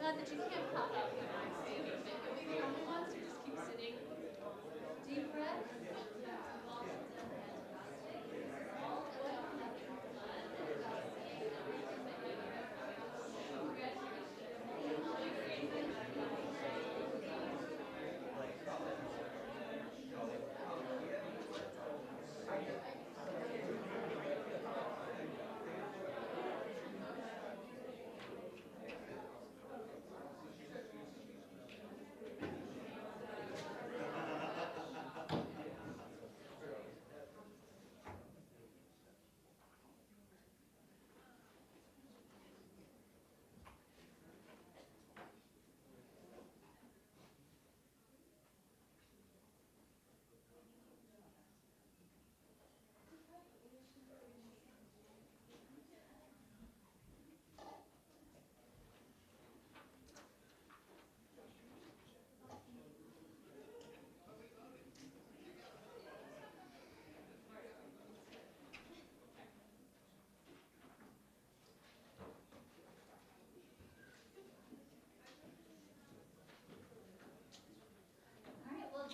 glad that you can't pop out here and say anything. Are we the only ones who just keep sitting? Deep breath.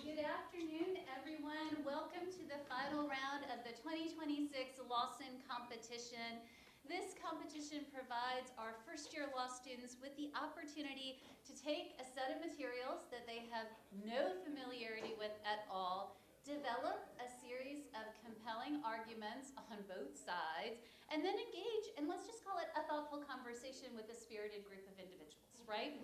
Good afternoon, everyone. Welcome to the final round of the 2026 Lawson competition. This competition provides our first-year law students with the opportunity to take a set of materials that they have no familiarity with at all, develop a series of compelling arguments on both sides, and then engage in, let's just call it, a thoughtful conversation with a spirited group of individuals, right?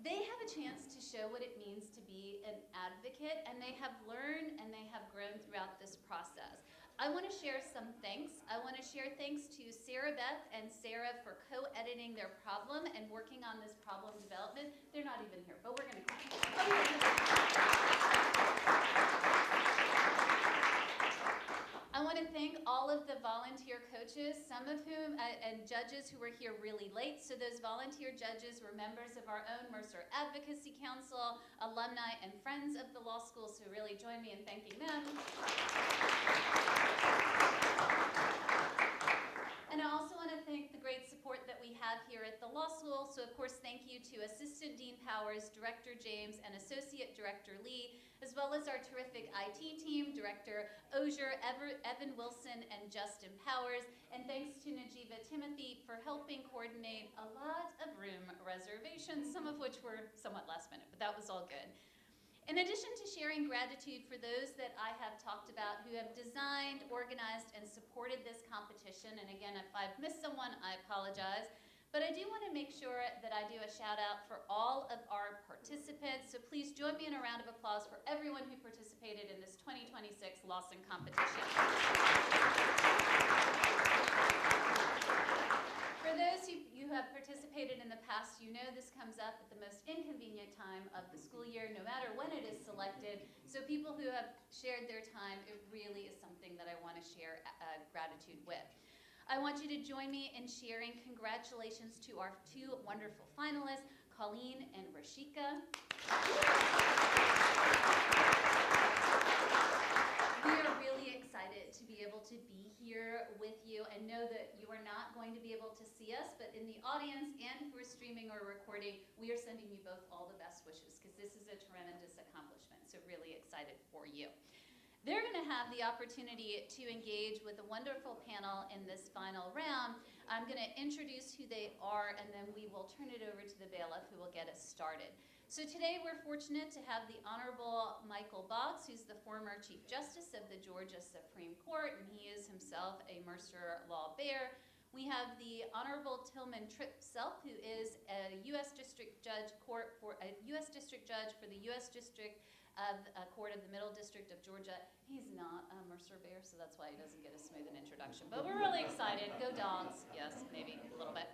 They have a chance to show what it means to be an advocate, and they have learned and they have grown throughout this process. I want to share some thanks. I want to share thanks to Sarah Beth and Sarah for co-editing their problem and working on this problem development. They're not even here, but we're going to I want to thank all of the volunteer coaches, some of whom, and judges who were here really late. So those volunteer judges were members of our own Mercer Advocacy Council, alumni and friends of the law school, so really join me in thanking them. And I also want to thank the great support that we have here at the law school. So of course, thank you to Assistant Dean Powers, Director James, and Associate Director Lee, as well as our terrific IT team, Director Ozier, Evan Wilson, and Justin Powers. And thanks to Najiva Timothy for helping coordinate a lot of room reservations, some of which were somewhat last minute, but that was all good. In addition to sharing gratitude for those that I have talked about who have designed, organized, and supported this competition, and again, if I've missed someone, I apologize, but I do want to make sure that I do a shout out for all of our participants, so please join me in a round of applause for everyone who participated in this 2026 Lawson competition. For those who have participated in the past, you know this comes up at the most inconvenient time of the school year, no matter when it is selected. So people who have shared their time, it really is something that I want to share gratitude with. I want you to join me in sharing congratulations to our two wonderful finalists, Colleen and Rashika. We are really excited to be able to be here with you and know that you are not going to be able to see us, but in the audience and who are streaming or recording, we are sending you both all the best wishes because this is a tremendous accomplishment, so really excited for you. They're going to have the opportunity to engage with a wonderful panel in this final round. I'm going to introduce who they are, and then we will turn it over to the bailiff who will get us started. So today we're fortunate to have the Honorable Michael Boggs, who's the former Chief Justice of the Georgia Supreme Court, and he is himself a Mercer Law Bear. We have the Honorable Tillman Tripp-Self, who is a U.S. District Judge for the U.S. District of Court of the Middle District of Georgia. He's not a Mercer Bear, so that's why he doesn't get as smooth an introduction. But we're really excited. Go Dogs. Yes, maybe a little bit.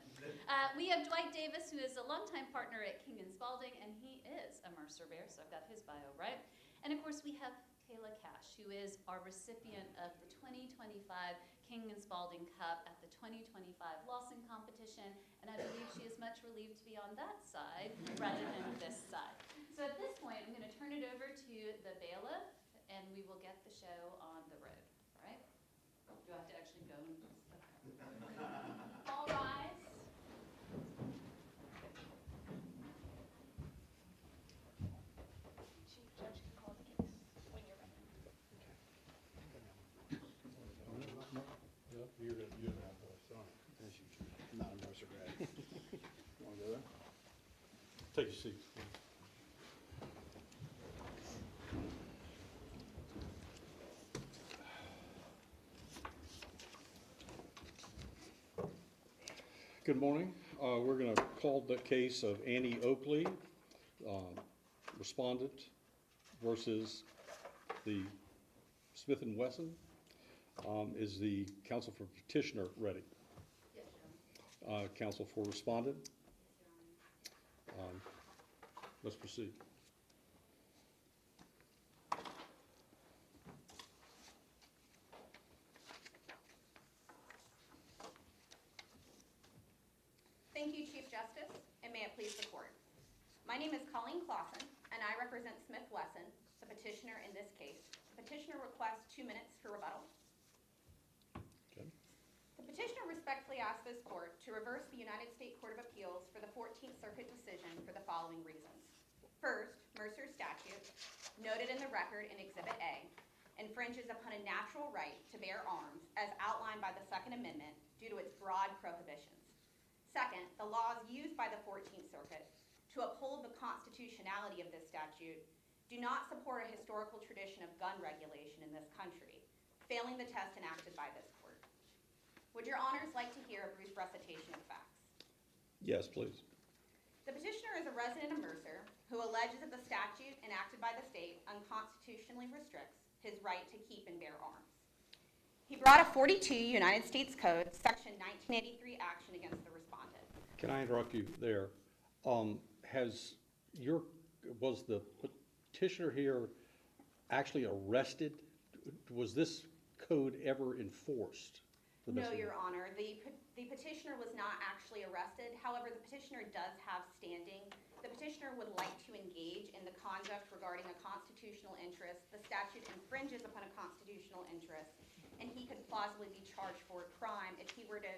We have Dwight Davis, who is a longtime partner at King & Spalding, and he is a Mercer Bear, so I've got his bio right. And of course, we have Kayla Cash, who is our recipient of the 2025 King & Spalding Cup at the 2025 Lawson competition, and I believe she is much relieved to be on that side rather than this side. So at this point, I'm going to turn it over to the bailiff, and we will get the show on the road. All right? Do I have to actually go? All rise. Take your seats. Good morning. We're going to call the case of Annie Oakley, respondent, versus the Smith & Wesson. Is the counsel for petitioner ready? Yes, Your Honor. Counsel for respondent? Yes, Your Honor. Let's proceed. Thank you, Chief Justice, and may it please the court. My name is Lawson, and I represent Smith Wesson, the petitioner in this case. The petitioner requests 2 minutes for rebuttal. Okay. The petitioner respectfully asks this court to reverse the United States Court of Appeals for the 14th Circuit decision for the following reasons. First, Mercer's statute, noted in the record in Exhibit A, infringes upon a natural right to bear arms as outlined by the Second Amendment due to its broad prohibitions. Second, the laws used by the 14th Circuit to uphold the constitutionality of this statute do not support a historical tradition of gun regulation in this country, failing the test enacted by this court. Would your honors like to hear a brief recitation of facts? Yes, please. The petitioner is a resident of Mercer who alleges that the statute enacted by the state unconstitutionally restricts his right to keep and bear arms. He brought a 42 United States Code, Section 1983 action against the respondent. Can I interrupt you there? Was the petitioner here actually arrested? Was this code ever enforced? No, Your Honor. The petitioner was not actually arrested. However, the petitioner does have standing. The petitioner would like to engage in the conduct regarding a constitutional interest. The statute infringes upon a constitutional interest, and he could plausibly be charged for a crime if he were to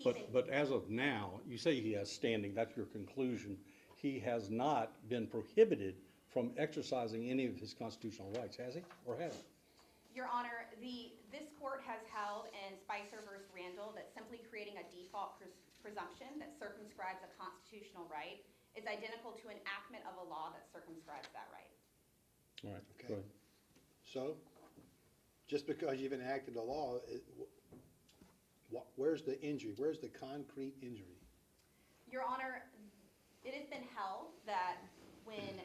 keep it. But as of now, you say he has standing, that's your conclusion. He has not been prohibited from exercising any of his constitutional rights, has he, or has he? Your Honor, this court has held in Spicer v. Randall that simply creating a default presumption that circumscribes a constitutional right is identical to enactment of a law that circumscribes that right. All right, Okay. go ahead. So, just because you've enacted a law, where's the injury? Where's the concrete injury? Your Honor, it has been held that when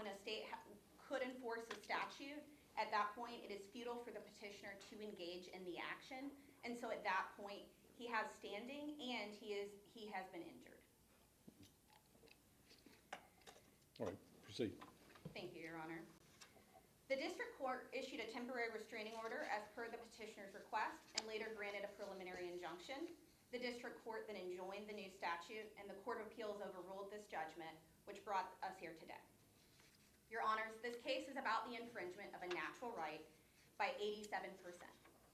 a state could enforce a statute, at that point it is futile for the petitioner to engage in the action, and so at that point he has standing and he has been injured. All right, proceed. Thank you, Your Honor. The district court issued a temporary restraining order as per the petitioner's request and later granted a preliminary injunction. The district court then enjoined the new statute, and the Court of Appeals overruled this judgment, which brought us here today. Your Honors, this case is about the infringement of a natural right by 87%.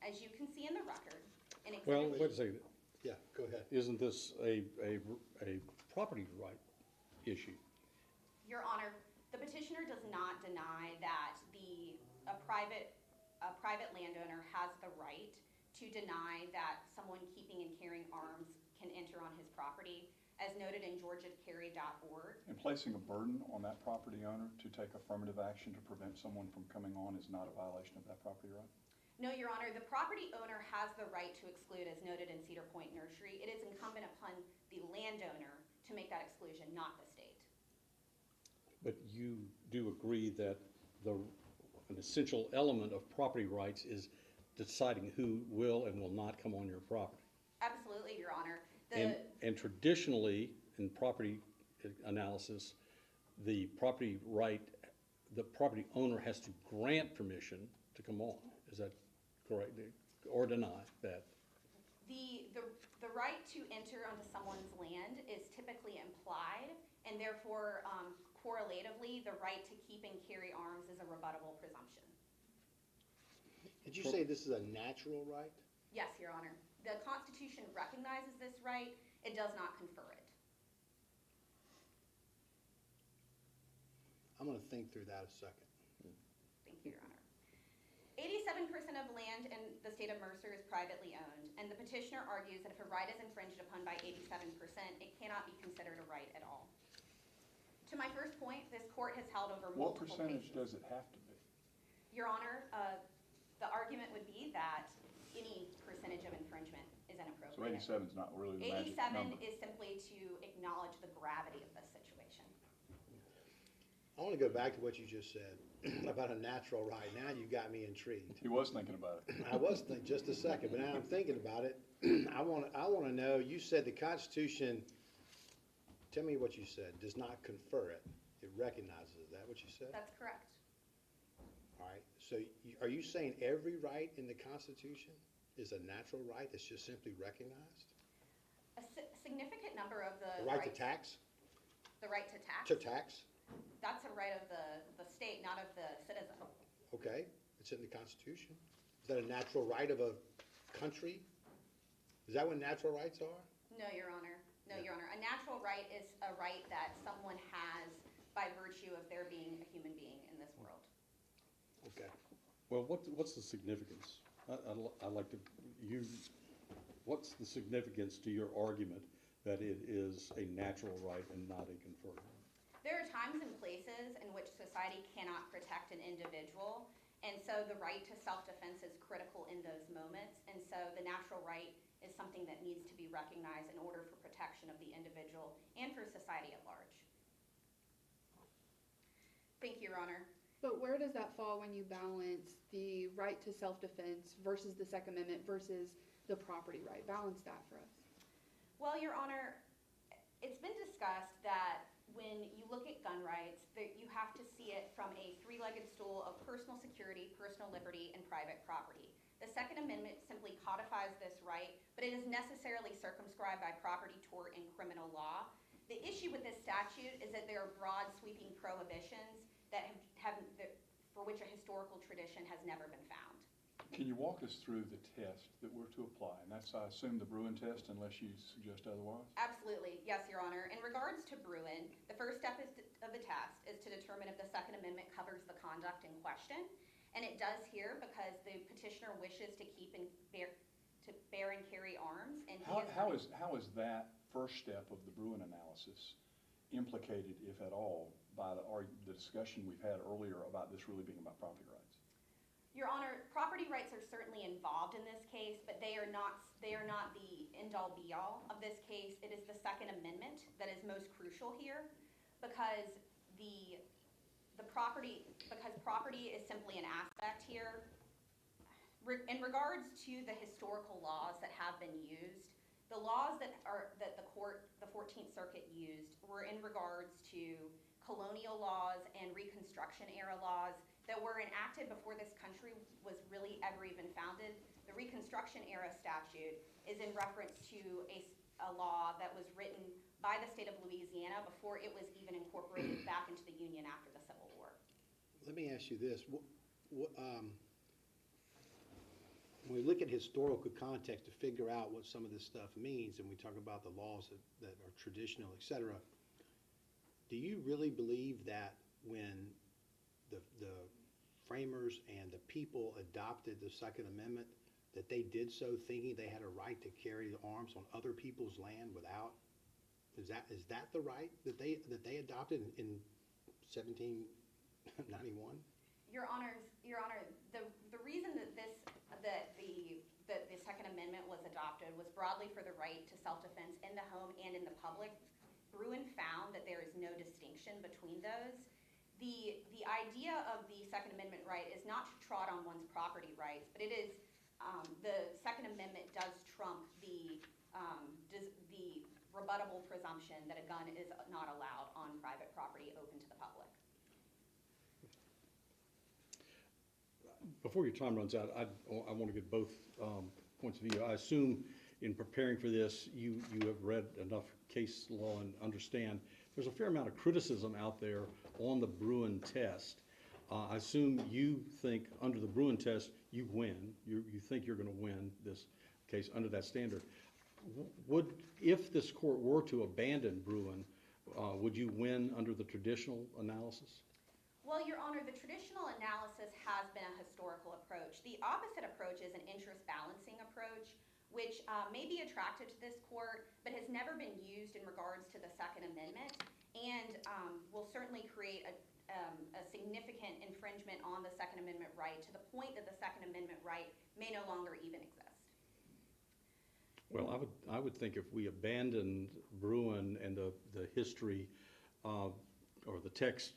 As you can see in the record, in Exhibit Well, B- wait a second. Yeah, go ahead. Isn't this a property right issue? Your Honor, the petitioner does not deny that a private landowner has the right to deny that someone keeping and carrying arms can enter on his property, as noted in georgiacarry.org. And placing a burden on that property owner to take affirmative action to prevent someone from coming on is not a violation of that property right? No, Your Honor, the property owner has the right to exclude, as noted in Cedar Point Nursery. It is incumbent upon the landowner to make that exclusion, not the state. But you do agree that an essential element of property rights is deciding who will and will not come on your property. Absolutely, Your Honor. And traditionally, in property analysis, the property owner has to grant permission to come on. Is that correct? Or deny that? The right to enter onto someone's land is typically implied, and therefore, correlatively, the right to keep and carry arms is a rebuttable presumption. Did you say this is a natural right? Yes, Your Honor. The Constitution recognizes this right. It does not confer it. I'm going to think through that a second. Thank you, Your Honor. 87% of land in the state of Mercer is privately owned, and the petitioner argues that if a right is infringed upon by 87%, it cannot be considered a right at all. To my first point, this court has held over What multiple percentage cases. does it have to be? Your Honor, the argument would be that any percentage of infringement is inappropriate. So 87 is not really the magic number. 87 is simply to acknowledge the gravity of this situation. I want to go back to what you just said about a natural right. Now you got me intrigued. He was thinking about it. I was thinking just a second, but now I'm thinking about it. I want to know, you said the Constitution, tell me what you said, does not confer it. It recognizes it. Is that what you said? That's correct. All right. So are you saying every right in the Constitution is a natural right that's just simply recognized? A significant number of the The right to rights- tax? The right to tax? To tax? That's a right of the state, not of the citizen. Okay, it's in the Constitution. Is that a natural right of a country? Is that what natural rights are? No, Your Honor. No, Your Honor. A natural right is a right that someone has by virtue of their being a human being in this world. Okay. Well, what's the significance? I'd like to, what's the significance to your argument that it is a natural right and not a conferred? There are times and places in which society cannot protect an individual, and so the right to self-defense is critical in those moments, and so the natural right is something that needs to be recognized in order for protection of the individual and for society at large. Thank you, Your Honor. But where does that fall when you balance the right to self-defense versus the Second Amendment versus the property right? Balance that for us. Well, Your Honor, it's been discussed that when you look at gun rights, that you have to see it from a three-legged stool of personal security, personal liberty, and private property. The Second Amendment simply codifies this right, but it is necessarily circumscribed by property, tort, and criminal law. The issue with this statute is that there are broad sweeping prohibitions that for which a historical tradition has never been found. Can you walk us through the test that we're to apply? And that's, I assume, the Bruin test, unless you suggest otherwise? Absolutely, yes, Your Honor. In regards to Bruin, the first step of the test is to determine if the Second Amendment covers the conduct in question, and it does here because the petitioner wishes to keep and bear and carry arms. And How is that first step of the Bruin analysis implicated, if at all, by the discussion we've had earlier about this really being about property rights? Your Honor, property rights are certainly involved in this case, but they are not the end-all be-all of this case. It is the Second Amendment that is most crucial here because property is simply an aspect here. In regards to the historical laws that have been used, the laws that the 14th Circuit used were in regards to colonial laws and Reconstruction era laws that were enacted before this country was really ever even founded. The Reconstruction era statute is in reference to a law that was written by the state of Louisiana before it was even incorporated back into the Union after the Civil War. Let me ask you this. When we look at historical context to figure out what some of this stuff means, and we talk about the laws that are traditional, et cetera, do you really believe that when the framers and the people adopted the Second Amendment, that they did so thinking they had a right to carry arms on other people's land without? Is that the right that they adopted in 1791? Your Honor, the reason that the Second Amendment was adopted was broadly for the right to self-defense in the home and in the public. Bruin found that there is no distinction between those. The idea of the Second Amendment right is not to trot on one's property rights, but it is the Second Amendment does trump the rebuttable presumption that a gun is not allowed on private property open to the public. Before your time runs out, I want to get both points of view. I assume in preparing for this, you have read enough case law and understand there's a fair amount of criticism out there on the Bruin test. I assume you think under the Bruin test, you win. You think you're going to win this case under that standard. If this court were to abandon Bruin, would you win under the traditional analysis? Well, Your Honor, the traditional analysis has been a historical approach. The opposite approach is an interest balancing approach, which may be attractive to this court, but has never been used in regards to the Second Amendment, and will certainly create a significant infringement on the Second Amendment right, to the point that the Second Amendment right may no longer even exist. Well, I would think if we abandoned Bruin and the history, or the text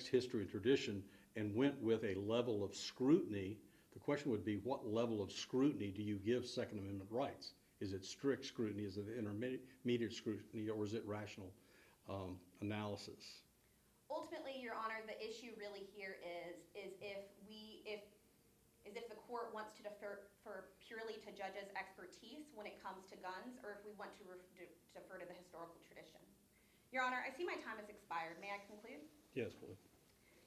history and tradition, and went with a level of scrutiny, the question would be, what level of scrutiny do you give Second Amendment rights? Is it strict scrutiny, is it intermediate scrutiny, or is it rational analysis? Ultimately, Your Honor, the issue really here is if the court wants to defer purely to judges' expertise when it comes to guns, or if we want to defer to the historical tradition. Your Honor, I see my time has expired. May I conclude? Yes, please.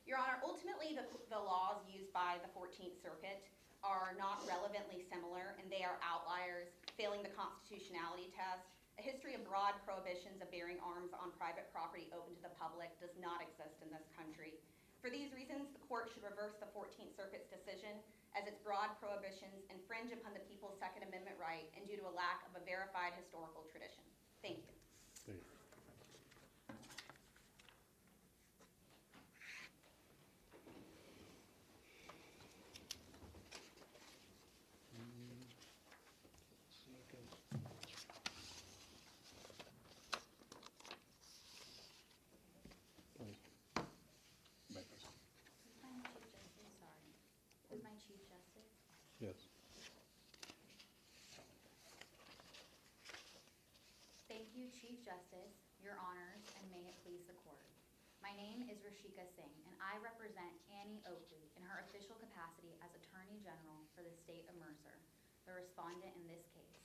Your Honor, ultimately, the laws used by the 14th Circuit are not relevantly similar, and they are outliers, failing the constitutionality test. A history of broad prohibitions of bearing arms on private property open to the public does not exist in this country. For these reasons, the court should reverse the 14th Circuit's decision, as its broad prohibitions infringe upon the people's Second Amendment right and due to a lack of a verified historical tradition. Thank you. Thank you. Make this. Who's my Chief Justice? Yes. Thank you, Chief Justice, Your Honors, and may it please the Court. My name is Rashika Singh, and I represent Annie Oakley in her official capacity as Attorney General for the state of Mercer, the respondent in this case.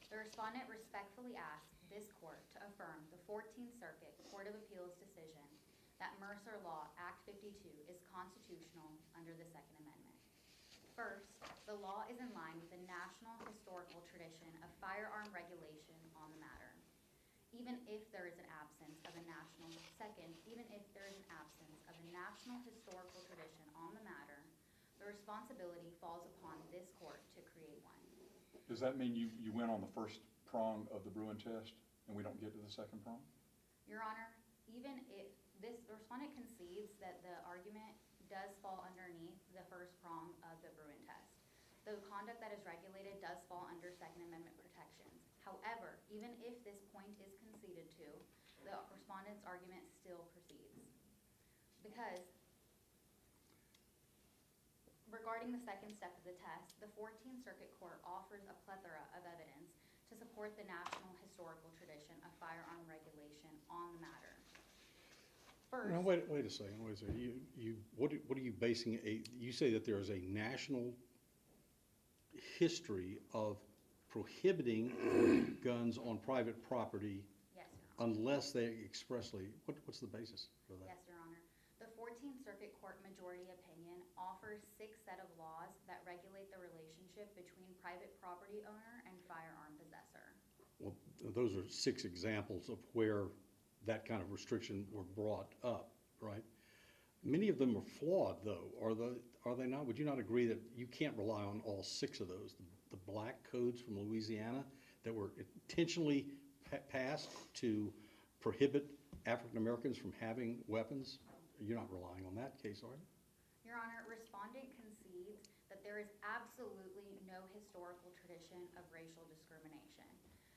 The respondent respectfully asks this Court to affirm the 14th Circuit Court of Appeals decision that Mercer Law Act 52 is constitutional under the Second Amendment. First, the law is in line with the national historical tradition of firearm regulation on the matter. Even if there is an absence of a national, second, even if there is an absence of a national historical tradition on the matter, the responsibility falls upon this court to create one. Does that mean you went on the first prong of the Bruin test, and we don't get to the second prong? Your Honor, even if the respondent concedes that the argument does fall underneath the first prong of the Bruin test, the conduct that is regulated does fall under Second Amendment protections. However, even if this point is conceded to, the respondent's argument still proceeds. Because regarding the second step of the test, the 14th Circuit Court offers a plethora of evidence to support the national historical tradition of firearm regulation on the matter. First, Now, wait a second. What are you basing you say that there is a national history of prohibiting guns on private property yes, Your Honor. unless they expressly, what's the basis for that? Yes, Your Honor. The 14th Circuit Court majority opinion offers 6 set of laws that regulate the relationship between private property owner and firearm possessor. Well, those are 6 examples of where that kind of restriction were brought up, right? Many of them are flawed, though, are they not? Would you not agree that you can't rely on all 6 of those? The black codes from Louisiana that were intentionally passed to prohibit African Americans from having weapons, you're not relying on that case, are you? Your Honor, respondent concedes that there is absolutely no historical tradition of racial discrimination.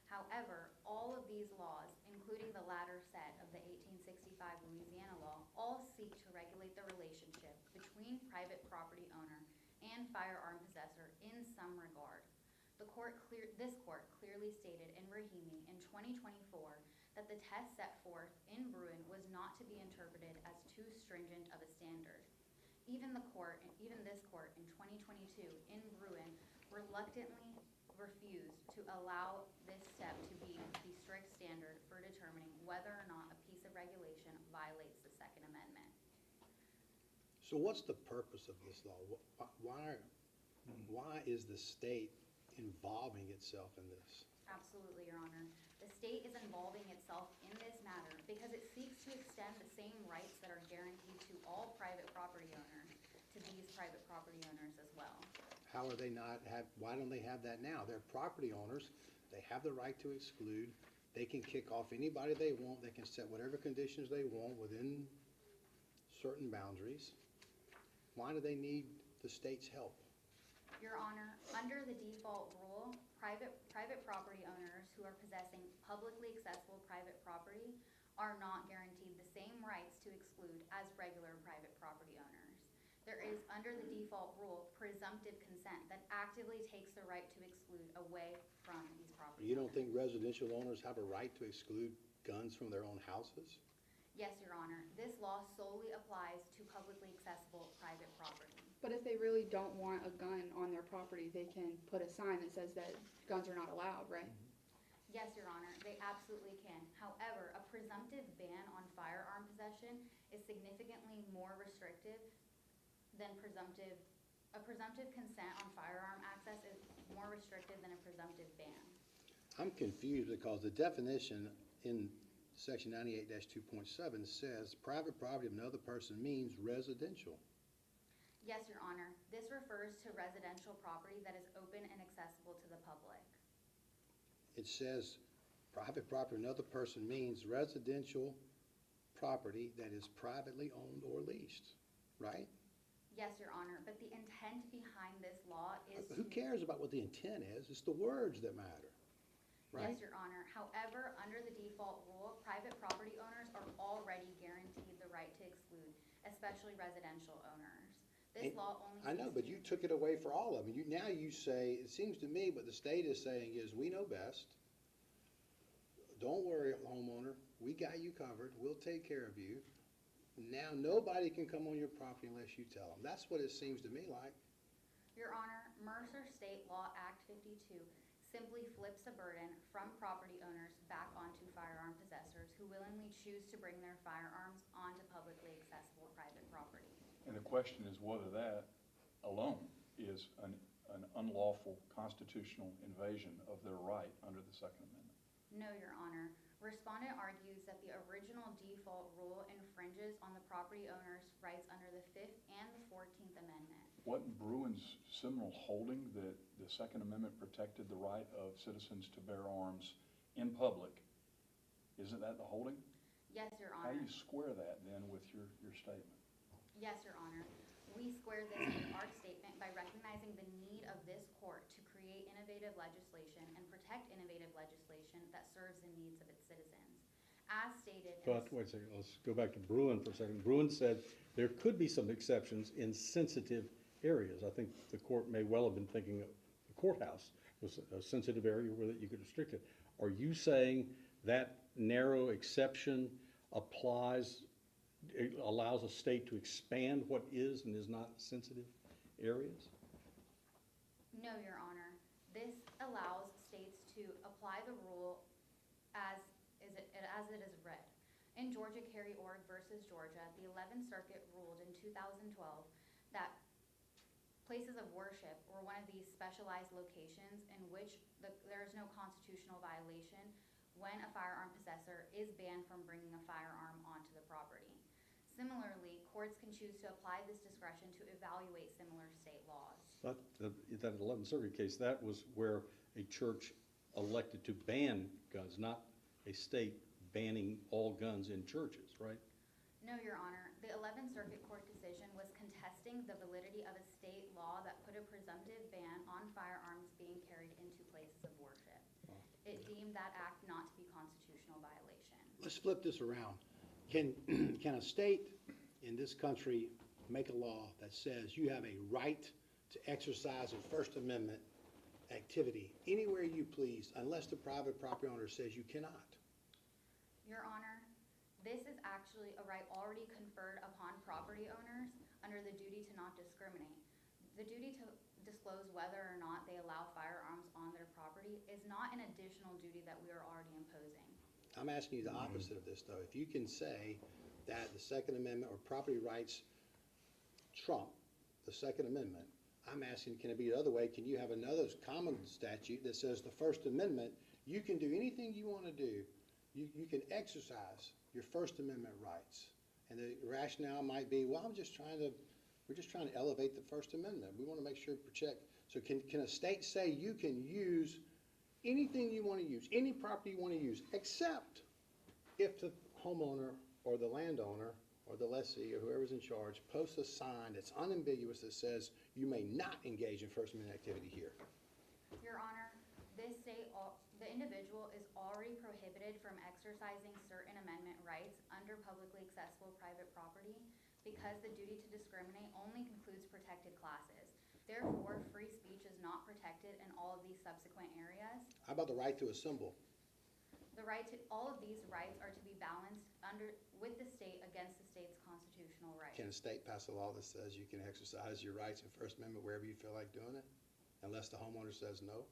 However, all of these laws, including the latter set of the 1865 Louisiana law, all seek to regulate the relationship between private property owner and firearm possessor in some regard. This court clearly stated in Rahimi in 2024 that the test set forth in Bruin was not to be interpreted as too stringent of a standard. Even this court in 2022 in Bruin reluctantly refused to allow this step to be the strict standard for determining whether or not a piece of regulation violates the Second Amendment. So what's the purpose of this law? Why is the state involving itself in this? Absolutely, Your Honor. The state is involving itself in this matter because it seeks to extend the same rights that are guaranteed to all private private property owners as well. How are they not why don't they have that now? They're property owners, they have the right to exclude, they can kick off anybody they want, they can set whatever conditions they want within certain boundaries. Why do they need the state's help? Your Honor, under the default rule, private property owners who are possessing publicly accessible private property are not guaranteed the same rights to exclude as regular private property owners. There is, under the default rule, presumptive consent that actively takes the right to exclude away from these property You don't owners. think residential owners have a right to exclude guns from their own houses? Yes, Your Honor. This law solely applies to publicly accessible private property. But if they really don't want a gun on their property, they can put a sign that says that guns are not allowed, right? Yes, Your Honor, they absolutely can. However, a presumptive ban on firearm possession is significantly more restrictive than a presumptive consent on firearm access is more restrictive than a presumptive ban. I'm confused because the definition in section 98-2.7 says private property of another person means residential. Yes, Your Honor, this refers to residential property that is open and accessible to the public. It says private property of another person means residential property that is privately owned or leased, right? Yes, Your Honor, but the intent behind this law is Who to- cares about what the intent is? It's the words that matter, right? Yes, Your Honor. However, under the default rule, private property owners are already guaranteed the right to exclude, especially residential owners. This And law only. I know, seeks but to- you took it away for all of them. Now you say, it seems to me what the state is saying is, we know best. Don't worry, homeowner, we got you covered, we'll take care of you. Now nobody can come on your property unless you tell them. That's what it seems to me like. Your Honor, Mercer State Law Act 52 simply flips the burden from property owners back onto firearm possessors who willingly choose to bring their firearms onto publicly accessible private property. And the question is whether that alone is an unlawful constitutional invasion of their right under the Second Amendment. No, Your Honor. Respondent argues that the original default rule infringes on the property owner's rights under the 5th and the 14th Amendment. Wasn't Bruin's seminal holding that the Second Amendment protected the right of citizens to bear arms in public? Isn't that the holding? Yes, Your How Honor. do you square that then with your statement? Yes, Your Honor. We square this with our statement by recognizing the need of this court to create innovative legislation and protect innovative legislation that serves the needs of its citizens. As stated in But, wait a second, let's go back to Bruin for a second. Bruin said there could be some exceptions in sensitive areas. I think the court may well have been thinking of the courthouse was a sensitive area where you could restrict it. Are you saying that narrow exception applies, it allows a state to expand what is and is not sensitive areas? No, Your Honor. This allows states to apply the rule as it is read. In Georgia Carry Org versus Georgia, the 11th Circuit ruled in 2012 that places of worship were one of these specialized locations in which there is no constitutional violation when a firearm possessor is banned from bringing a firearm onto the property. Similarly, courts can choose to apply this discretion to evaluate similar state laws. But that 11th Circuit case, that was where a church elected to ban guns, not a state banning all guns in churches, right? No, Your Honor. The 11th Circuit Court decision was contesting the validity of a state law that put a presumptive ban on firearms being carried into places of worship. It deemed that act not to be constitutional violation. Let's flip this around. Can a state in this country make a law that says you have a right to exercise a First Amendment activity anywhere you please unless the private property owner says you cannot? Your Honor, this is actually a right already conferred upon property owners under the duty to not discriminate. The duty to disclose whether or not they allow firearms on their property is not an additional duty that we are already imposing. I'm asking you the opposite of this, though. If you can say that the Second Amendment or property rights trump the Second Amendment, I'm asking, can it be the other way? Can you have another common statute that says the First Amendment, you can do anything you want to do. You can exercise your First Amendment rights. And the rationale might be, well, I'm just trying to We're just trying to elevate the First Amendment. We want to make sure protect, so can a state say you can use anything you want to use, any property you want to use, except if the homeowner or the landowner or the lessee or whoever's in charge posts a sign that's unambiguous that says you may not engage in First Amendment activity here? Your Honor, the individual is already prohibited from exercising certain amendment rights under publicly accessible private property because the duty to discriminate only includes protected classes. Therefore, free speech is not protected in all of these subsequent areas. How about the right to assemble? All of these rights are to be balanced with the state against the state's constitutional rights. Can a state pass a law that says you can exercise your rights in First Amendment wherever you feel like doing it, unless the homeowner says no?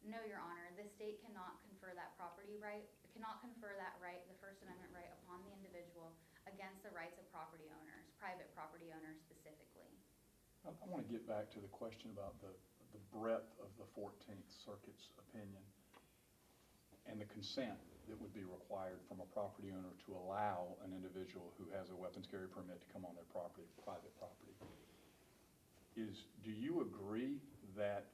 No, Your Honor, the state cannot confer that right, the First Amendment right, upon the individual against the rights of property owners, private property owners specifically. I want to get back to the question about the breadth of the 14th Circuit's opinion and the consent that would be required from a property owner to allow an individual who has a weapons carry permit to come on their property, private property. Do you agree that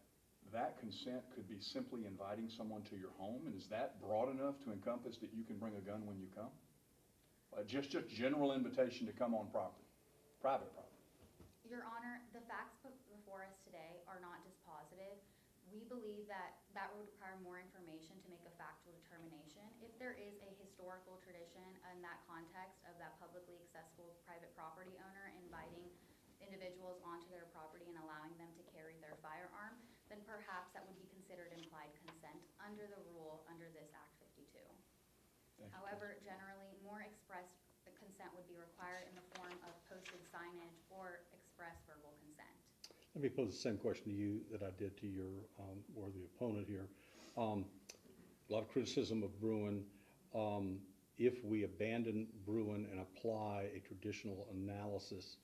that consent could be simply inviting someone to your home? And is that broad enough to encompass that you can bring a gun when you come? Just general invitation to come on property, private property. Your Honor, the facts before us today are not dispositive. We believe that would require more information to make a factual determination. If there is a historical tradition in that context of that publicly accessible private property owner inviting individuals onto their property and allowing them to carry their firearm, then perhaps that would be considered implied consent under the rule under this Act 52. However, generally, more express consent would be required in the form of posted signage or express verbal consent. Let me pose the same question to you that I did to your worthy opponent here. A lot of criticism of Bruin. If we abandon Bruin and apply a traditional analysis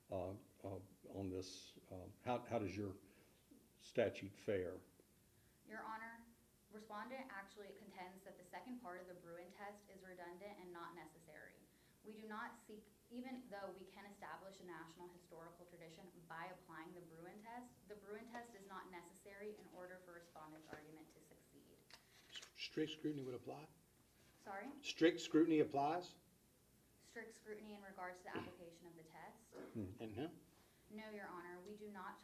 on this, how does your statute fare? Your Honor, respondent actually contends that the second part of the Bruin test is redundant and not necessary. We do not seek, even though we can establish a national historical tradition by applying the Bruin test is not necessary in order for respondent's argument to succeed. Strict scrutiny would apply? Sorry? Strict scrutiny applies? Strict scrutiny in regards to the application of the test? And no? No, Your Honor, we do not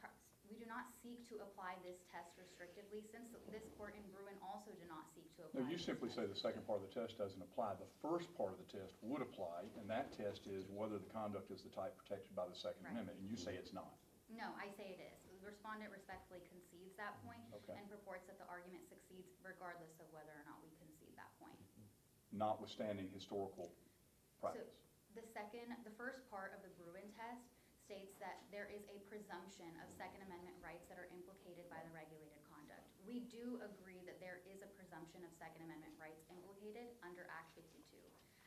seek to apply this test restrictively, since this court in Bruin also did not seek to apply. No, you this simply test say the second part of the test doesn't apply. The first part of the test would apply, and that test is whether the conduct is the type protected by the Second Right. Amendment, and you say it's not. No, I say it is. The respondent respectfully concedes that point Okay. and purports that the argument succeeds regardless of whether or not we concede that point. Notwithstanding historical practice. The first part of the Bruin test states that there is a presumption of Second Amendment rights that are implicated by the regulated conduct. We do agree that there is a presumption of Second Amendment rights implicated under Act 52.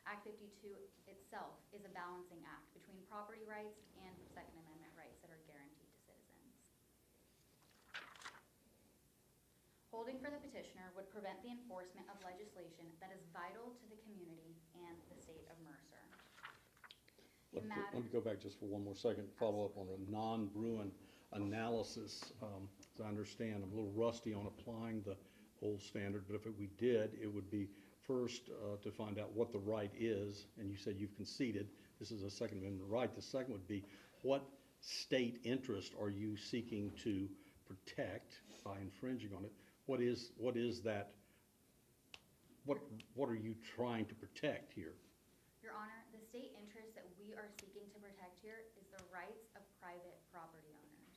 Act 52 itself is a balancing act between property rights and Second Amendment rights that are guaranteed to citizens. Holding for the petitioner would prevent the enforcement of legislation that is vital to the community and the state of Mercer. Let me go back just for one more second, follow up on a non-Bruin analysis. As I understand, I'm a little rusty on applying the old standard, but if we did, it would be first to find out what the right is, and you said you've conceded this is a Second Amendment right. The second would be, what state interest are you seeking to protect by infringing on it? What is that? What are you trying to protect here? Your Honor, the state interest that we are seeking to protect here is the rights of private property owners.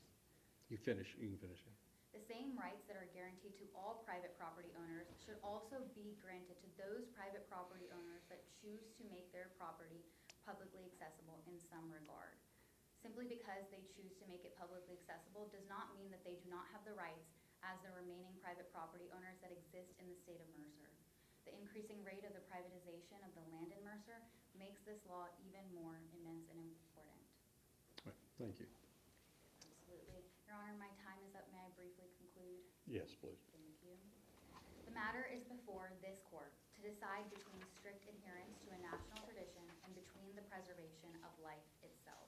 You can finish it. The same rights that are guaranteed to all private property owners should also be granted to those private property owners that choose to make their property publicly accessible in some regard. Simply because they choose to make it publicly accessible does not mean that they do not have the rights as the remaining private property owners that exist in the state of Mercer. The increasing rate of the privatization of the land in Mercer makes this law even more immense and important. All right, thank you. Absolutely. Your Honor, my time is up. May I briefly conclude? Yes, please. Thank you. The matter is before this court to decide between strict adherence to a national tradition and between the preservation of life itself.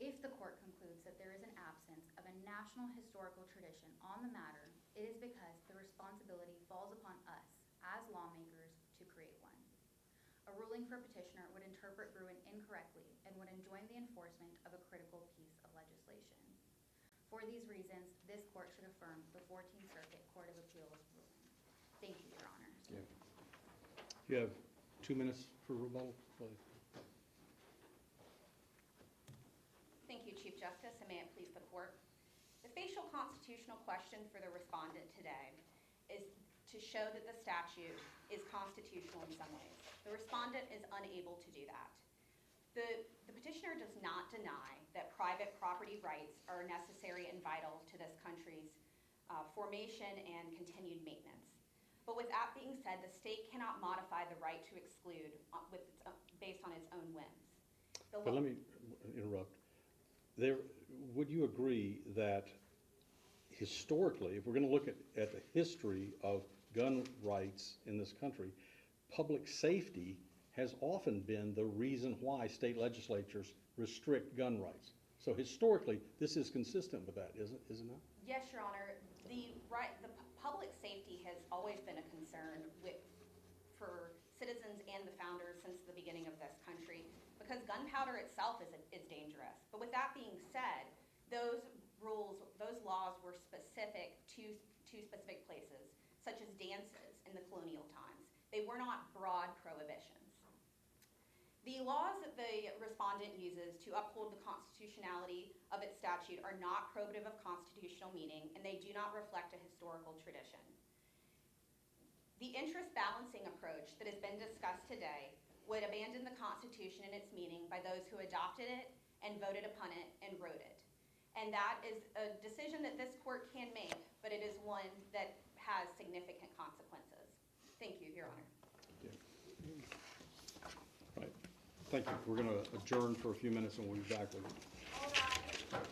If the court concludes that there is an absence of a national historical tradition on the matter, it is because the responsibility falls upon us as lawmakers to create one. A ruling for petitioner would interpret Bruin incorrectly and would enjoin the enforcement of a critical piece of legislation. For these reasons, this court should affirm the 14th Circuit Court of Appeals ruling. Thank you, Your Honors. You have 2 minutes for rebuttal, please. Thank you, Chief Justice, and may it please the court. The facial constitutional question for the respondent today is to show that the statute is constitutional in some ways. The respondent is unable to do that. The petitioner does not deny that private property rights are necessary and vital to this country's formation and continued maintenance. But with that being said, the state cannot modify the right to exclude based on its own whims. But let me interrupt. Would you agree that historically, if we're going to look at the history of gun rights in this country, public safety has often been the reason why state legislatures restrict gun rights. So historically, this is consistent with that, isn't it? Yes, Your Honor. The public safety has always been a concern for citizens and the founders since the beginning of this country, because gunpowder itself is dangerous. But with that being said, those laws were specific to specific places, such as dances in the colonial times. They were not broad prohibitions. The laws that the respondent uses to uphold the constitutionality of its statute are not probative of constitutional meaning, and they do not reflect a historical tradition. The interest balancing approach that has been discussed today would abandon the Constitution and its meaning by those who adopted it and voted upon it and wrote it. And that is a decision that this court can make, but it is one that has significant consequences. Thank you, Your Honor. Right. Thank you. We're going to adjourn for a few minutes and we'll be back with it. All right.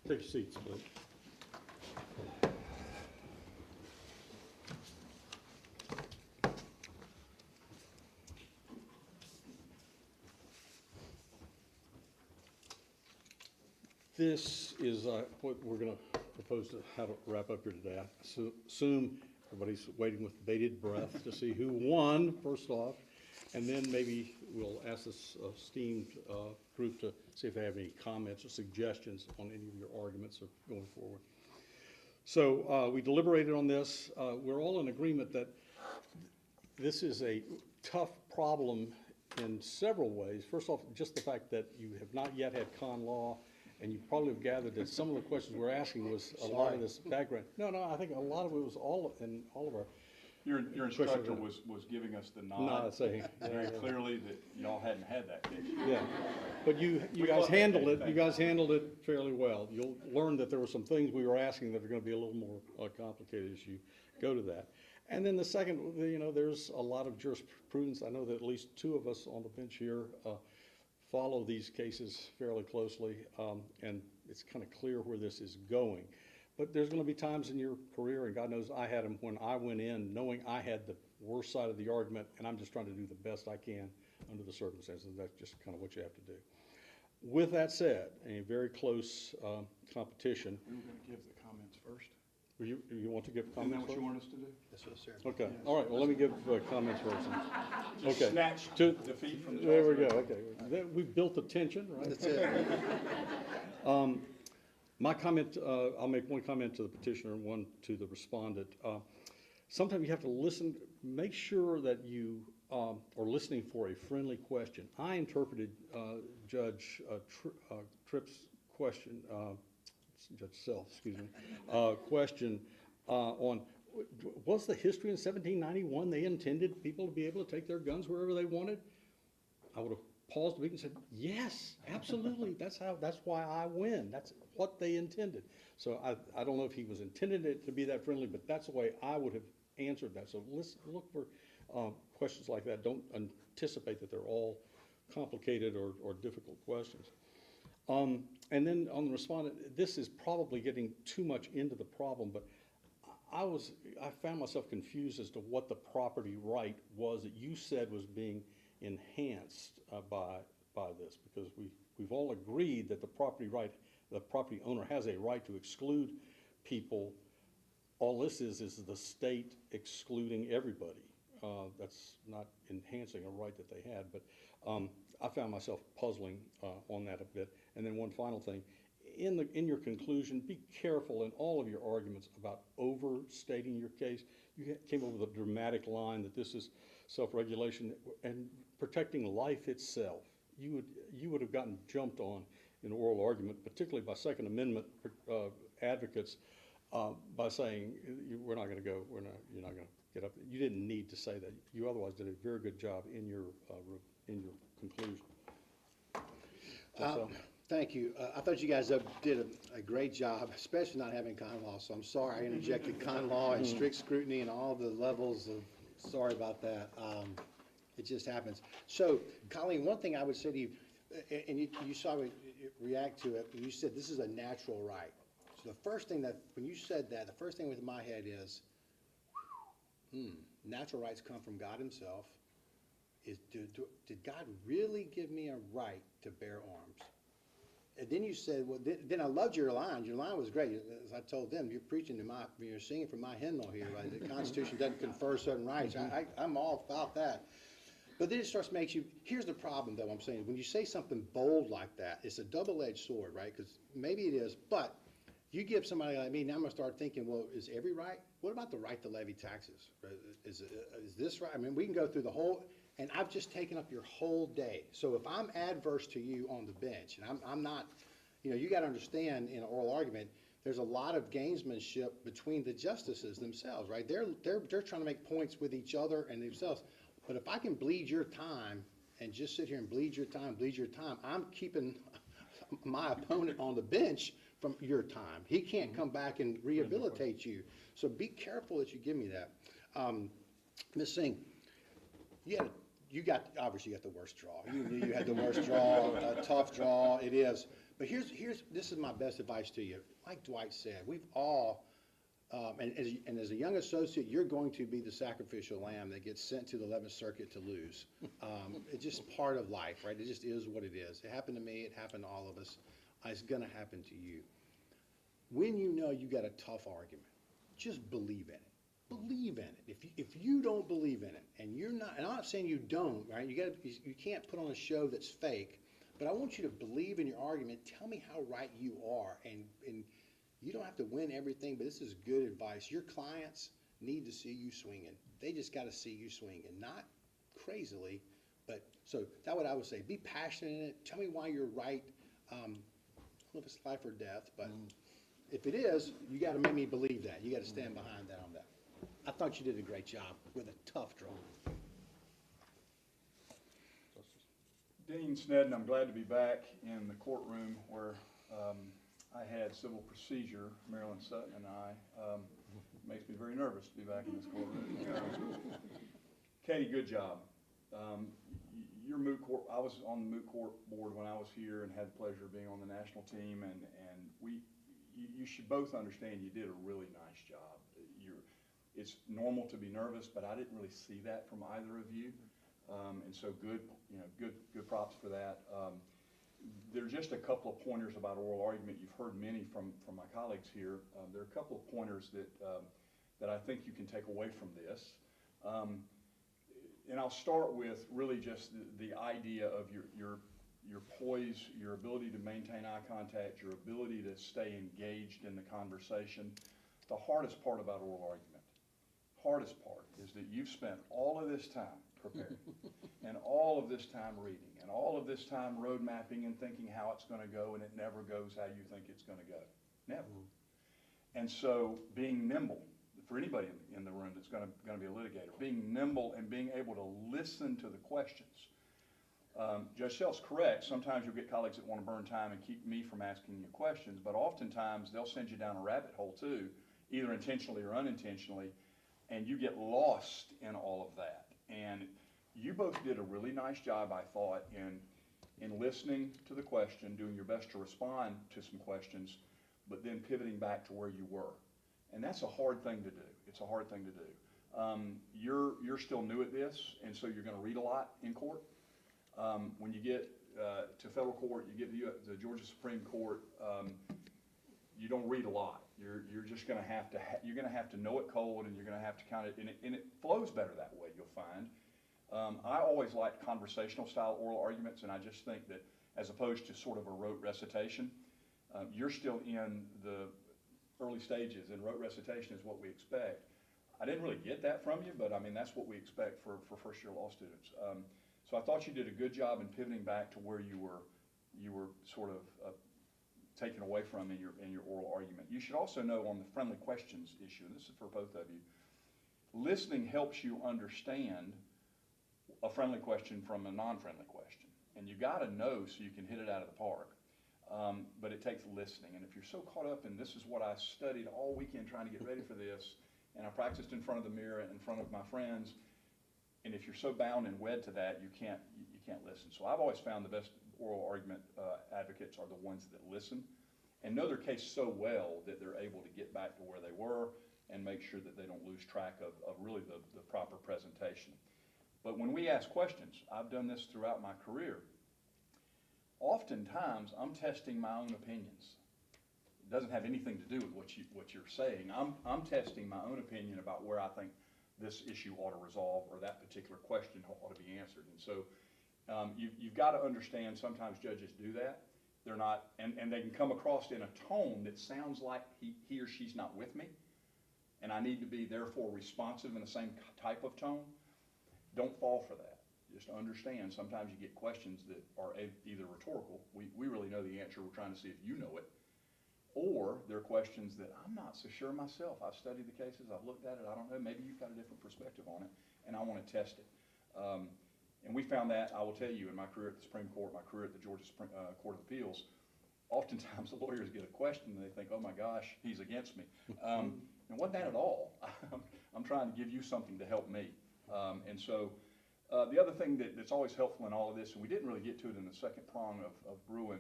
Take your seats, please. This is what we're going to propose to have it wrap up here today. I assume everybody's waiting with bated breath to see who won, first off, and then maybe we'll ask this esteemed group to see if they have any comments or suggestions on any of your arguments or going forward. So we deliberated on this. We're all in agreement that this is a tough problem in several ways. First off, just the fact that you have not yet had con law, and you probably have gathered that some of the questions we're asking was a lot of this background. No, I think a lot of it was all of our. Your instructor was giving us the nod saying very clearly that y'all hadn't had that case. Yeah, but you guys handled it. You guys handled it fairly well. You'll learn that there were some things we were asking that are going to be a little more complicated as you go to that. And then the second, there's a lot of jurisprudence. I know that at least two of us on the bench here follow these cases fairly closely, and it's kind of clear where this is going. But there's going to be times in your career, and God knows I had them, when I went in knowing I had the worst side of the argument, and I'm just trying to do the best I can under the circumstances. That's just kind of what you have to do. With that said, a very close competition. We were going to give the comments first. You want to give Isn't comments that what you first? want us to do? Yes, sir. Okay, all right, well, let me give comments first. Just Okay. snatch To- defeat from the There we jaws go, of the- okay. We built the tension, right? That's it. My comment, I'll make one comment to the petitioner and one to the respondent. Sometimes you have to listen, make sure that you are listening for a friendly question. I interpreted Judge Tripp's question, Judge Self, excuse me, question on, was the history in 1791 they intended people to be able to take their guns wherever they wanted? I would have paused a bit and said, yes, absolutely. That's why I win. That's what they intended. So I don't know if he was intended it to be that friendly, but that's the way I would have answered that. So look for questions like that. Don't anticipate that they're all complicated or difficult questions. And then on the respondent, this is probably getting too much into the problem, but I found myself confused as to what the property right was that you said was being enhanced by this, because we've all agreed that the property owner has a right to exclude people. All this is the state excluding everybody. That's not enhancing a right that they had, but I found myself puzzling on that a bit. And then one final thing, in your conclusion, be careful in all of your arguments about overstating your case. You came up with a dramatic line that this is self-regulation and protecting life itself. You would have gotten jumped on in oral argument, particularly by Second Amendment advocates, by saying we're not going to go, you're not going to get up. You didn't need to say that. You otherwise did a very good job in your conclusion. Thank you. I thought you guys did a great job, especially not having con law. So I'm sorry I interjected con law and strict scrutiny and all the levels of. Sorry about that. It just happens. So, Colleen, one thing I would say to you, and you saw me react to it, when you said this is a natural right. So the first thing when you said that, the first thing with my head is, natural rights come from God himself. Did God really give me a right to bear arms? And then you said, well, then I loved your line. Your line was great. As I told them, you're you're singing from my hymnal here, right? The Constitution doesn't confer certain rights. I'm all about that. But then it starts to make you, here's the problem though, I'm saying, when you say something bold like that, it's a double-edged sword, right? Because maybe it is, but you give somebody like me, now I'm gonna start thinking, well, is every right? What about the right to levy taxes? Is this right? I mean, we can go through the whole, and I've just taken up your whole day. So if I'm adverse to you on the bench, and I'm not, you gotta understand in an oral argument, there's a lot of gamesmanship between the justices themselves, right? They're trying to make points with each other and themselves. But if I can bleed your time and just sit here and bleed your time, I'm keeping my opponent on the bench from your time. He can't come back and rehabilitate you. So be careful that you give me that. Ms. Singh, you had obviously you got the worst draw. You knew you had the worst draw, a tough draw, it is. But this is my best advice to you. Like Dwight said, we've all, and as a young associate, you're going to be the sacrificial lamb that gets sent to the 11th Circuit to lose. It's just part of life, right? It just is what it is. It happened to me, it happened to all of us. It's gonna happen to you. When you know you got a tough argument, just believe in it. Believe in it. If you don't believe in it, and you're not, and I'm not saying you don't, right? You can't put on a show that's fake, but I want you to believe in your argument. Tell me how right you are, and you don't have to win everything, but this is good advice. Your clients need to see you swinging. They just got to see you swinging, not crazily, but so that's what I would say. Be passionate in it. Tell me why you're right. I don't know if it's life or death, but if it is, you got to make me believe that. You got to stand behind that on that. I thought you did a great job with a tough draw. Dean Snedden, I'm glad to be back in the courtroom where I had civil procedure, Marilyn Sutton and I. Makes me very nervous to be back in this courtroom. Katie, good job. Your Moot Court, I was on the Moot Court board when I was here and had the pleasure of being on the national team, and you should both understand you did a really nice job. It's normal to be nervous, but I didn't really see that from either of you, and so good props for that. There are just a couple of pointers about oral argument. You've heard many from my colleagues here. There are a couple of pointers that I think you can take away from this. And I'll start with really just the idea of your poise, your ability to maintain eye contact, your ability to stay engaged in the conversation. The hardest part about oral argument, hardest part, is that you've spent all of this time preparing and all of this time reading and all of this time road mapping and thinking how it's going to go, and it never goes how you think it's going to go. Never. And so being nimble, for anybody in the room that's going to be a litigator, being nimble and being able to listen to the questions. Judge Self's correct. Sometimes you'll get colleagues that want to burn time and keep me from asking you questions, but oftentimes they'll send you down a rabbit hole too, either intentionally or unintentionally, and you get lost in all of that. And you both did a really nice job, I thought, in listening to the question, doing your best to respond to some questions, but then pivoting back to where you were. And that's a hard thing to do. It's a hard thing to do. You're still new at this, and so you're going to read a lot in court. When you get to federal court, you get to the Georgia Supreme Court, you don't read a lot. You're just going to have to you're going to have to know it cold, and you're going to have to kind of and it flows better that way, you'll find. I always liked conversational style oral arguments, and I just think that as opposed to sort of a rote recitation, you're still in the early stages, and rote recitation is what we expect. I didn't really get that from you, but I mean, that's what we expect for first-year law students. So I thought you did a good job in pivoting back to where you were sort of taken away from in your oral argument. You should also know on the friendly questions issue, and this is for both of you, listening helps you understand a friendly question from a non-friendly question. And you got to know so you can hit it out of the park. But it takes listening. And if you're so caught up in this is what I studied all weekend trying to get ready for this, and I practiced in front of the mirror in front of my friends, and if you're so bound and wed to that, you can't listen. So I've always found the best oral argument advocates are the ones that listen and know their case so well that they're able to get back to where they were and make sure that they don't lose track of really the proper presentation. But when we ask questions, I've done this throughout my career, oftentimes I'm testing my own opinions. It doesn't have anything to do with what you're saying. I'm testing my own opinion about where I think this issue ought to resolve or that particular question ought to be answered. And so you've got to understand sometimes judges do that. They're not, and they can come across in a tone that sounds like he or she's not with me, and I need to be therefore responsive in the same type of tone. Don't fall for that. Just understand sometimes you get questions that are either rhetorical, we really know the answer, we're trying to see if you know it, or they're questions that I'm not so sure myself. I've studied the cases, I've looked at it, I don't know, maybe you've got a different perspective on it, and I want to test it. And we found that, I will tell you, in my career at the Supreme Court, my career at the Georgia Court of Appeals, oftentimes the lawyers get a question and they think, oh my gosh, he's against me. And it wasn't that at all. I'm trying to give you something to help me. And so The other thing that's always helpful in all of this, and we didn't really get to it in the second prong of Bruin,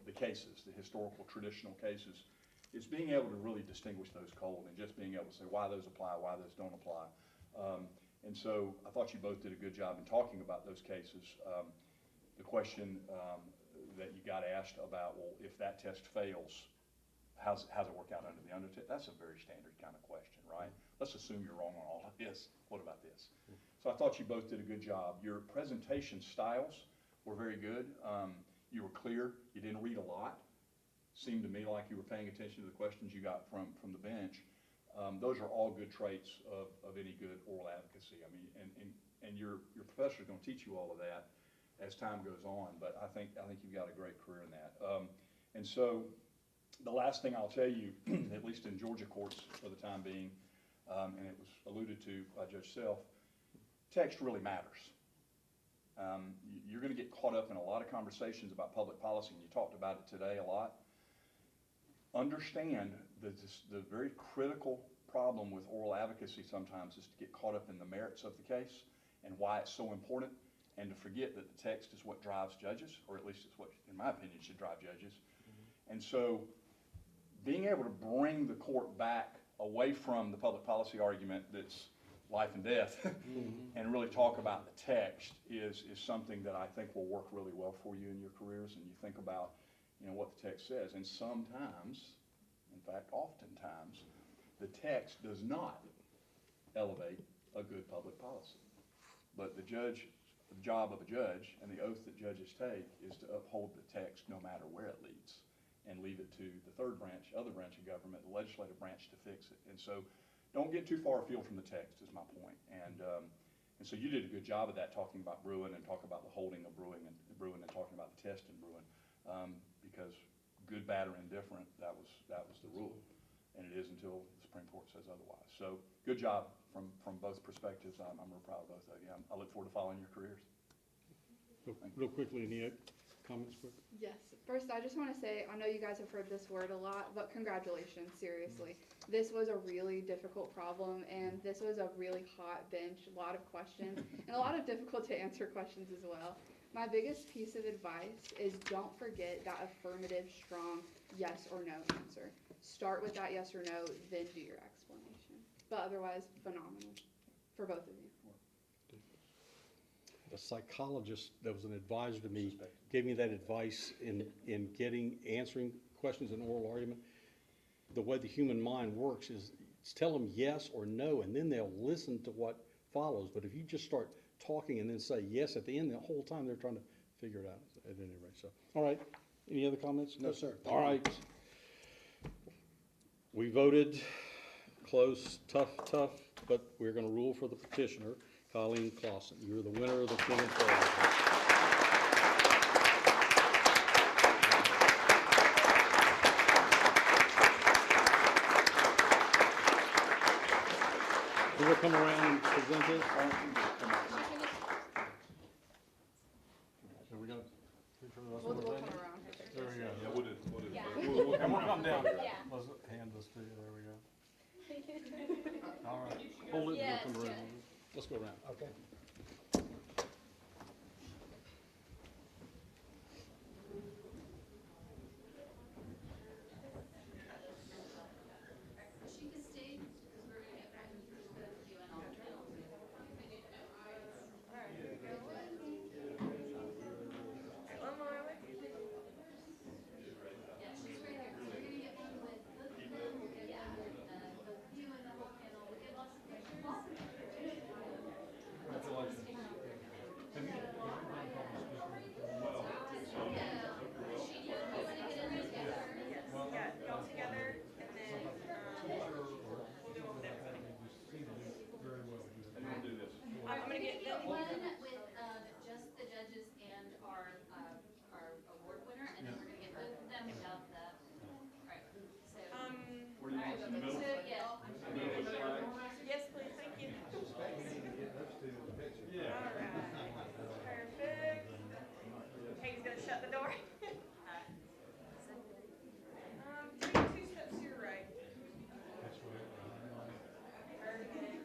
the cases, the historical traditional cases, is being able to really distinguish those cold and just being able to say why those apply, why those don't apply. And so I thought you both did a good job in talking about those cases. The question that you got asked about, well, if that test fails, how's it work out under the test? That's a very standard kind of question, right? Let's assume you're wrong on all of this. What about this? So I thought you both did a good job. Your presentation styles were very good. You were clear. You didn't read a lot. Seemed to me like you were paying attention to the questions you got from the bench. Those are all good traits of any good oral advocacy. I mean, and your professor's going to teach you all of that as time goes on. But I think you've got a great career in that. And so the last thing I'll tell you, at least in Georgia courts for the time being, and it was alluded to by Judge Self, text really matters. You're going to get caught up in a lot of conversations about public policy, and you talked about it today a lot. Understand that the very critical problem with oral advocacy sometimes is to get caught up in the merits of the case and why it's so important, and to forget that the text is what drives judges, or at least it's what, in my opinion, should drive judges. And so being able to bring the court back away from the public policy argument that's life and death and really talk about the text is something that I think will work really well for you in your careers, and you think about, you know, what the text says. And sometimes, in fact, oftentimes, the text does not elevate a good public policy. But the job of a judge and the oath that judges take is to uphold the text no matter where it leads, and leave it to the other branch of government, the legislative branch, to fix it. And so don't get too far afield from the text is my point. And so you did a good job of that, talking about Bruin and talking about the holding of Bruin and talking about the test in Bruin. Because good, bad, or indifferent, that was the rule, and it is until the Supreme Court says otherwise. So good job from both perspectives. I'm real proud of both of you. I look forward to following your careers. Real quickly, any comments, quick? Yes. First, I just want to say, I know you guys have heard this word a lot, but congratulations, seriously. This was a really difficult problem, and this was a really hot bench, a lot of questions, and a lot of difficult to answer questions as well. My biggest piece of advice is don't forget that affirmative, strong yes or no answer. Start with that yes or no, then do your explanation. But otherwise, phenomenal for both of you. The psychologist that was an advisor to me gave me that advice in answering questions in oral argument. The way the human mind works is tell them yes or no, and then they'll listen to what follows. But if you just start talking and then say yes at the end, the whole time they're trying to figure it out at any rate. So, all right. Any other comments? No, sir. All right. We voted close, tough, but we're going to rule for the petitioner, Colleen Lawson. You're the winner of the King and Pearl. Who will come around and present this? So we got We'll come around. There we go. Yeah, we'll do. Yeah. And we'll come down. Yeah. Let's hand this to you. There we go. All right. Hold it. Yes, We'll come around. yes. Let's go around. Okay. She can stay, because we're gonna get back to you and all the Yeah, she's right there. We're gonna get one with both of them. We'll get one with both you and the whole panel. We'll get lots of pictures. I'm gonna get them. One